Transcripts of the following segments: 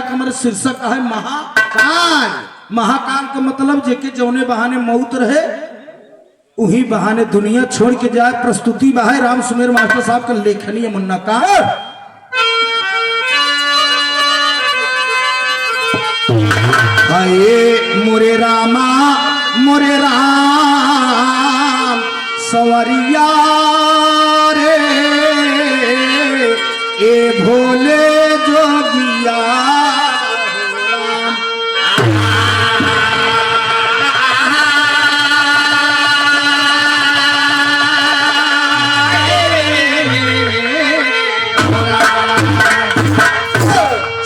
का हमारे शीर्षक है महाकाल। महाकाल का मतलब जेके जौने बहाने मौत रहे उही बहाने दुनिया छोड़ के जाए। प्रस्तुति बाहे राम सुमेर मास्टर साहब का लेखनी है मुन्ना का। मोरे रामा मोरे राम सवरिया रे ए भोले जोगिया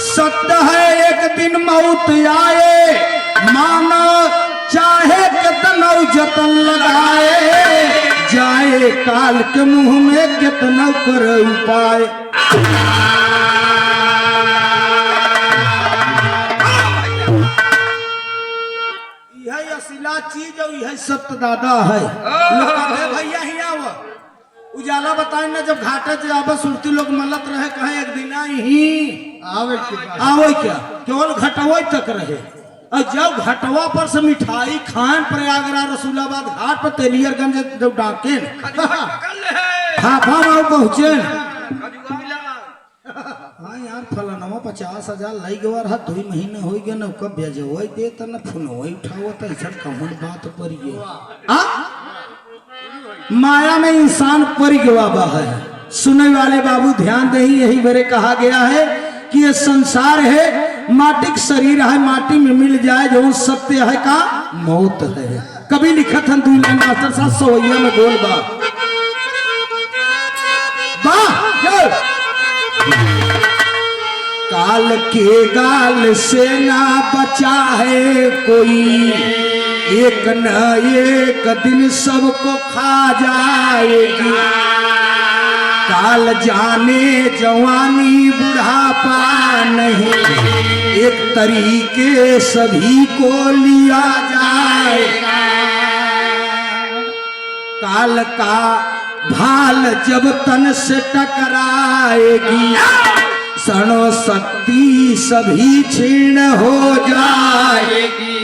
सत्य है एक दिन मौत आए मानो चाहे कितना जतन लगाए जाए काल के मुंह में कितना कर उपाय। यह असीला चीज और यह सत्य दादा है। भैया ही आव उजाला बताए ना जब घाटे से आवा सुरती लोग मलत रहे कहे एक दिन ही आवे क्या केवल घटवा तक रहे। और जब घटवा पर से मिठाई खान प्रयागराज रसूलाबाद घाट पर तेलियरगंज जब डाके पहुंचे हाँ यार फलाना 50,000 लग गया रहा 2 महीने हो गए न कब भेजो दे तो न फोन उठाओ तो ऐसा कौन बात पर माया में इंसान पर गवा है। सुनने वाले बाबू ध्यान दे यही मेरे कहा गया है कि ये संसार है माटी का शरीर है माटी में मिल जाए जो सत्य है का मौत है। कभी लिखत है दूल्हे मास्टर साहब सोइया में बोल काल के गाल से ना बचा है कोई एक न एक दिन सबको खा जाएगी। काल जाने जवानी बुढ़ापा नहीं एक तरीके सभी को लिया जाएगा। काल का भाल जब तन से टकराएगी सनो शक्ति सभी छीण हो जाएगी।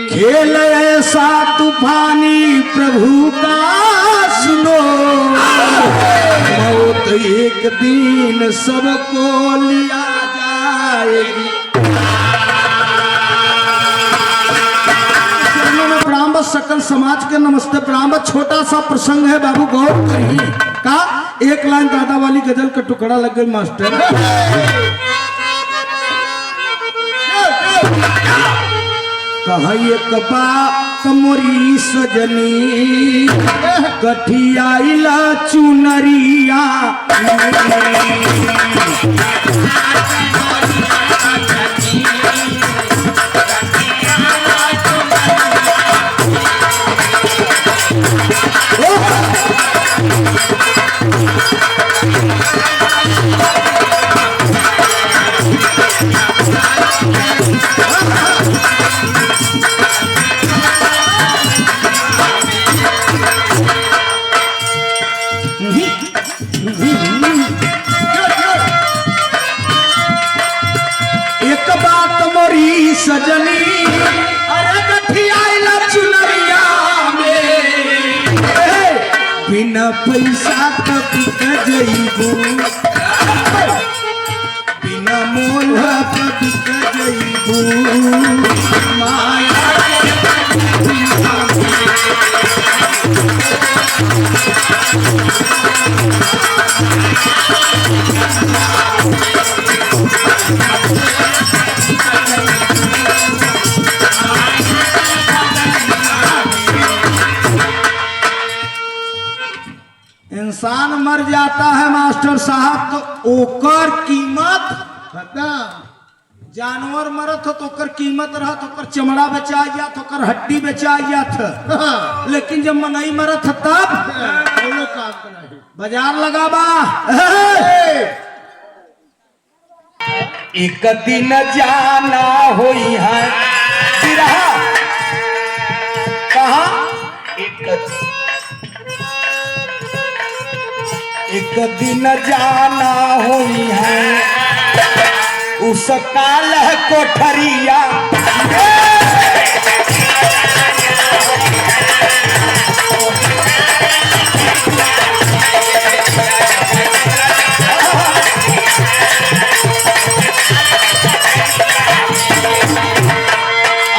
खेल ऐसा तूफानी प्रभु का सुनो मौत एक दिन सबको लिया जाएगी। प्रणाम सकल समाज के नमस्ते प्रणाम। छोटा सा प्रसंग है बाबू गौर करिए का एक लाइन दादा वाली गजल का टुकड़ा लग गई मास्टर। कहिए कबा मोरी सजनी कठियाइला चुनरिया सजनी अरे गठियाइला चुनरिया में बिना पैसा का बिक जइबू बिना मोल का बिक जइबू माया इंसान मर जाता है मास्टर साहब तो ओकर कीमत जानवर मरत हो तो ओकर कीमत रहत ओकर चमड़ा बेचा जात ओकर हड्डी बेचा जात। लेकिन जब मनई मरत तब बाजार लगाबा एक दिन जाना होई है कहा एक दिन जाना हुई है उस काल कोठरिया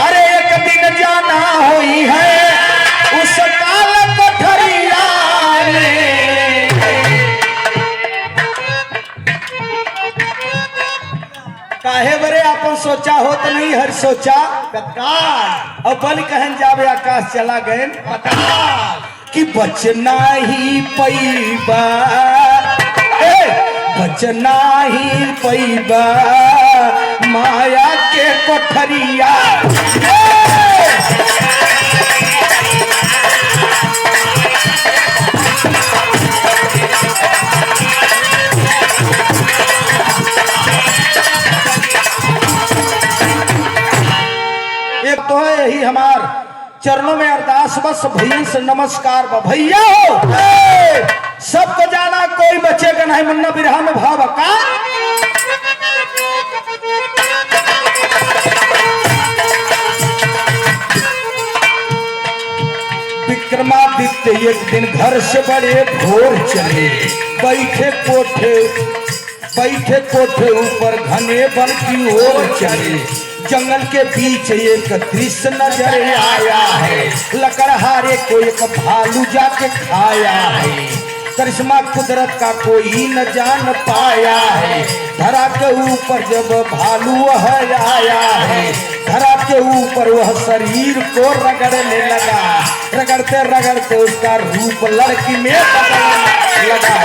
अरे एक दिन जाना हुई है उस काल कोठरिया काहे बरे आपन सोचा हो तो नहीं हर सोचा कत्कार और बल कहन जावे आकाश चला गए पता कि बचना ही पैबा बचना ही पैबा माया के कोठरिया एक तो है यही हमार चरणों में अरदास बस भैया से नमस्कार बा भैया हो सबको जाना कोई बचेगा नहीं मुन्ना बिरहा में भाव का विक्रमादित्य एक दिन घर से बड़े भोर चले बैठे कोठे ऊपर घने वन की ओर चले जंगल के बीच एक दृश्य नजर आया है लकड़हारे को एक भालू जाके खाया है करिश्मा कुदरत का कोई न जान पाया है धरा के ऊपर जब भालू वह आया है धरा के ऊपर वह शरीर को रगड़ने लगा रगड़ते रगड़ते उसका रूप लड़की में बदलने लगा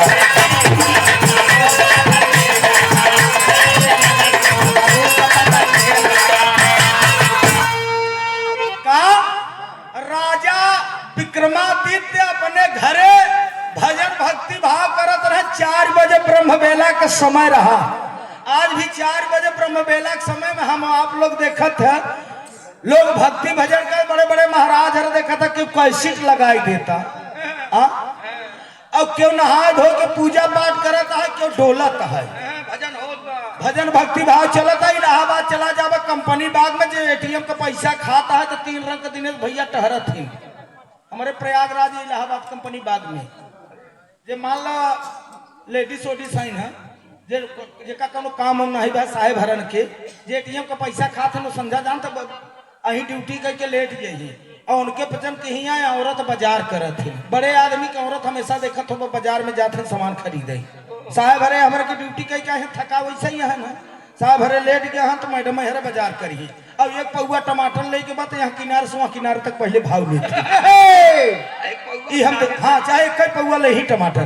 राजा विक्रमादित्य अपने घरे भजन भक्ति भाव करत रहे 4 बजे ब्रह्म बेला का समय रहा आज भी 4 बजे ब्रह्म बेला के समय में हम आप लोग देखत है लोग भक्ति भजन कर बड़े बड़े महाराज हर देखा था कि कैसेट लगाई देता अब क्यों नहा धो के पूजा पाठ करता है क्यों डोलता है भजन भक्ति भाव चलता है इलाहाबाद चला जावा कंपनी बाग में जो एटीएम का पैसा खाता है तो 3 रंग का दिनेश भैया टहरत ही हमारे प्रयागराज इलाहाबाद कंपनी बाग में जे मान लो लेडीज ओडीज है ना जेका कोनो काम हम नहीं बा साहेब हरन के जे एटीएम का पैसा खाते न समझा जान तो अही ड्यूटी करके लेट जाइए और उनके पचन के ही औरत बाजार करत है बड़े आदमी के औरत हमेशा देखत हो बाजार में जाते सामान खरीदे साहब हरे हमारे की ड्यूटी कई का थका वैसा ही है ना साहब हरे लेट गया हैं तो मैडम हरे बाजार करिए अब एक पौआ टमाटर ले के बाद यहाँ किनारे से वहाँ किनारे तक पहले भाव लेते हम हाँ चाहे कई पौआ ले ही टमाटर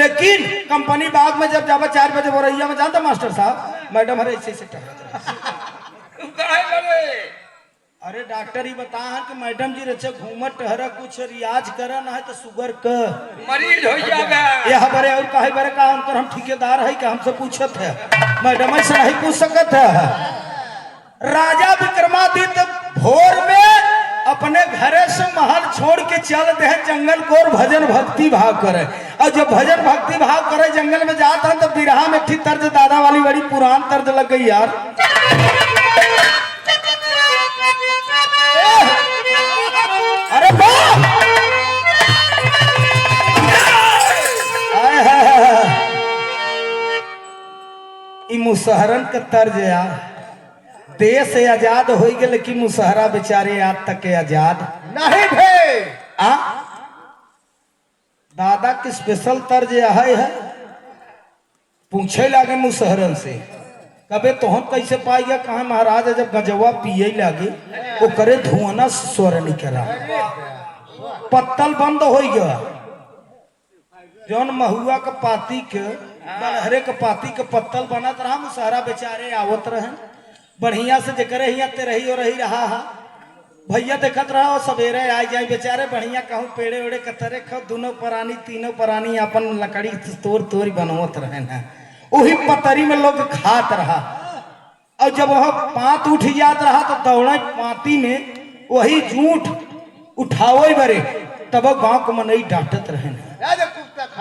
लेकिन कंपनी बाग में जब जावा 4 बजे बोरैया में जानता मास्टर साहब मैडम हरे ऐसे अरे डॉक्टर ही बता कि मैडम जी रचे घूमत टहरा कुछ रियाज करा ना है तो शुगर का मरीज हो जाएगा ये हमारे और कहे बारे का अंतर हम ठेकेदार है कि हमसे पूछत है मैडम ऐसे नहीं पूछ सकत है राजा विक्रमादित्य भोर में अपने घरे से महल छोड़ के चल दे जंगल को और भजन भक्ति भाव करे और जब भजन भक्ति भाव करे जंगल में जाता है तो बिरहा में थी तर्ज दादा वाली बड़ी पुरान तर्ज लग गई यार अरे मुसहरन का तर्ज यार देश आजाद हो गए लेकिन मुसहरा बेचारे आज तक आजाद नहीं थे दादा की स्पेशल तर्ज है पूछे लगे मुसहरन से कबे तो हम कैसे पाएगा कहा महाराज जब गजवा पिए लगे वो करे धुआं स्वर निकला पत्तल बंद हो गया जौन महुआ का पाती के बलहरे के पाती के पत्तल बनत रहा मुसहरा बेचारे आवत रहे बढ़िया से जकरे ही आते रही और रही रहा हा भैया देखत रहा सवेरे आ जाए बेचारे बढ़िया कहूँ पेड़े वेड़े कतरे खो दोनों प्राणी तीनों प्राणी अपन लकड़ी तोड़ बनवत रहे ना वही पतरी में लोग खात रहा और जब वह पात उठ जात रहा तो दौड़े पाती में वही जूठ उठाओ बरे तब गांव को मनई डांटत रहे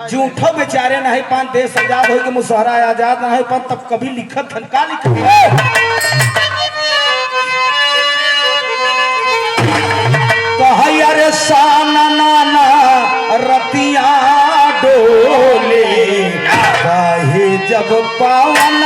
झूठो बेचारे नहीं पान देश आजाद हो के मुसहरा आजाद नहीं पान तब कभी लिखत धन का लिखत कहिया रे साना नाना रतिया डोले कहे जब पावन